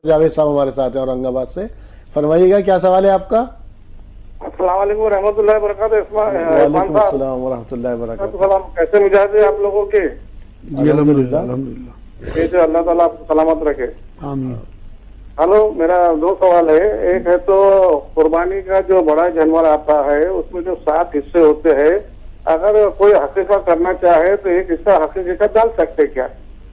جاوید صاحب ہمارے ساتھ ہیں اورنگ آباد سے. فرمائیے گا کیا سوال ہے آپ کا؟ السلام علیکم ورحمۃ اللہ وبرکاتہ. وعلیکم السلام ورحمۃ اللہ وبرکاتہ. کیسے مزاج ہے آپ لوگوں کے؟ جی الحمدللہ الحمدللہ. اللہ تعالیٰ آپ کو سلامت رکھے. آمین. ہلو، میرا 2 سوال ہے. ایک ہے تو قربانی کا جو بڑا جانور آتا ہے اس میں جو 7 حصے ہوتے ہیں، اگر کوئی حقیقہ کرنا چاہے تو ایک حصہ حقیقے کا ڈال سکتے کیا؟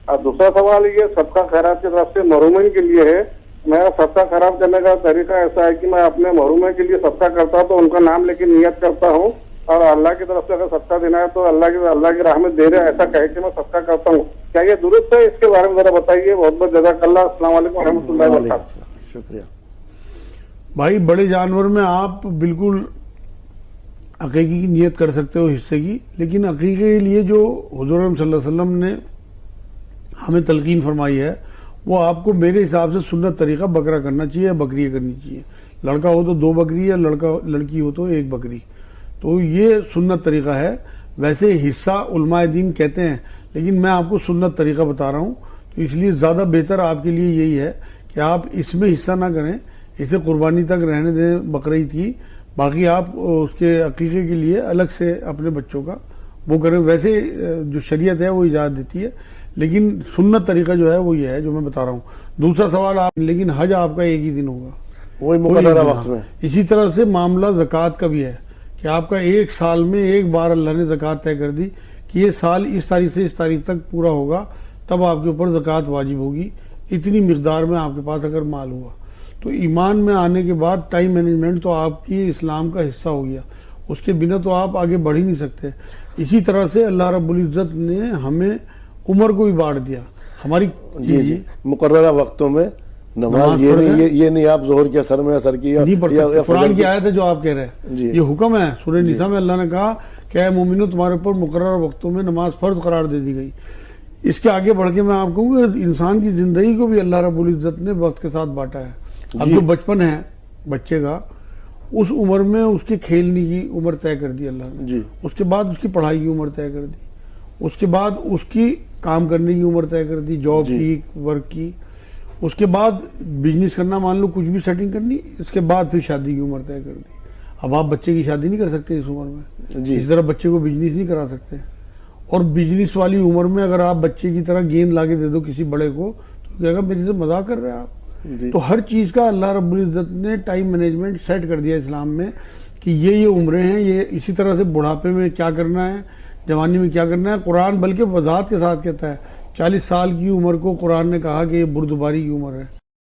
اور دوسرا سوال یہ صدقہ خیرات کی طرف سے محرومین کے لیے ہے. میرا صدقہ خیرات کرنے کا طریقہ ایسا ہے کہ میں اپنے محرومین کے لیے صدقہ کرتا ہوں تو ان کا نام لے کے نیت کرتا ہوں، اور اللہ کی طرف سے اگر صدقہ دینا ہے تو اللہ کی راہ میں دے رہے ایسا کہہ کے میں صدقہ کرتا ہوں. کیا یہ درست ہے؟ اس کے بارے میں ذرا بتائیے. بہت بہت جزاک اللہ. السلام علیکم و رحمۃ اللہ وبرکاتہ. شکریہ بھائی، بڑے جانور میں آپ بالکل عقیقے کی نیت کر سکتے ہو حصے کی، لیکن عقیقے کے لیے جو حضور صلی اللہ علیہ وسلم نے ہمیں تلقین فرمائی ہے وہ آپ کو میرے حساب سے سنت طریقہ بکرا کرنا چاہیے، بکری کرنی چاہیے. لڑکا ہو تو 2 بکری یا لڑکی ہو تو 1 بکری. تو یہ سنت طریقہ ہے. ویسے حصہ علماء دین کہتے ہیں، لیکن میں آپ کو سنت طریقہ بتا رہا ہوں، تو اس لیے زیادہ بہتر آپ کے لیے یہی ہے کہ آپ اس میں حصہ نہ کریں، اسے قربانی تک رہنے دیں بقرعید کی. باقی آپ اس کے عقیقے کے لیے الگ سے اپنے بچوں کا وہ کریں. ویسے جو شریعت ہے وہ اجازت دیتی ہے، لیکن سنت طریقہ جو ہے وہ یہ ہے جو میں بتا رہا ہوں. دوسرا سوال آپ، لیکن حج آپ کا ایک ہی دن ہوگا، وہی مقررہ وقت میں. اسی طرح سے معاملہ زکوٰۃ کا بھی ہے کہ آپ کا 1 سال میں 1 بار اللہ نے زکوٰۃ طے کر دی کہ یہ سال اس تاریخ سے اس تاریخ تک پورا ہوگا، تب آپ کے اوپر زکوٰۃ واجب ہوگی. اتنی مقدار میں آپ کے پاس اگر مال ہوا تو ایمان میں آنے کے بعد ٹائم مینجمنٹ تو آپ کی اسلام کا حصہ ہو گیا. اس کے بنا تو آپ آگے بڑھ ہی نہیں سکتے. اسی طرح سے اللہ رب العزت نے ہمیں عمر کو بھی بانٹ دیا ہماری. جی مقررہ وقتوں میں نماز یہ نہیں آپ ظہر کے اثر میں اثر کی قرآن کی آیت ہے جو آپ کہہ رہے ہیں. یہ حکم ہے سورہ نساء میں اللہ نے کہا کہ اے مومنو تمہارے اوپر مقررہ وقتوں میں نماز فرض قرار دے دی گئی. اس کے آگے بڑھ کے میں آپ کہوں گا انسان کی زندگی کو بھی اللہ رب العزت نے وقت کے ساتھ بانٹا ہے. اب جو بچپن ہے بچے کا، اس عمر میں اس کے کھیلنے کی عمر طے کر دی اللہ نے. اس کے بعد اس کی پڑھائی کی عمر طے کر دی. اس کے بعد اس کی کام کرنے کی عمر طے کر دی، جاب کی، ورک کی. اس کے بعد بزنس کرنا، مان لو کچھ بھی سیٹنگ کرنی. اس کے بعد پھر شادی کی عمر طے کر دی. اب آپ بچے کی شادی نہیں کر سکتے اس عمر میں، اس طرح بچے کو بزنس نہیں کرا سکتے. اور بزنس والی عمر میں اگر آپ بچے کی طرح گیند لا کے دے دو کسی بڑے کو تو کہے گا میرے سے مذاق کر رہے ہیں آپ. تو ہر چیز کا اللہ رب العزت نے ٹائم مینجمنٹ سیٹ کر دیا اسلام میں کہ یہ عمریں ہیں. یہ اسی طرح سے بڑھاپے میں کیا کرنا ہے، جوانی میں کیا کرنا ہے. قرآن بلکہ وضاحت کے ساتھ کہتا ہے 40 سال کی عمر کو قرآن نے کہا کہ یہ بردباری کی عمر ہے.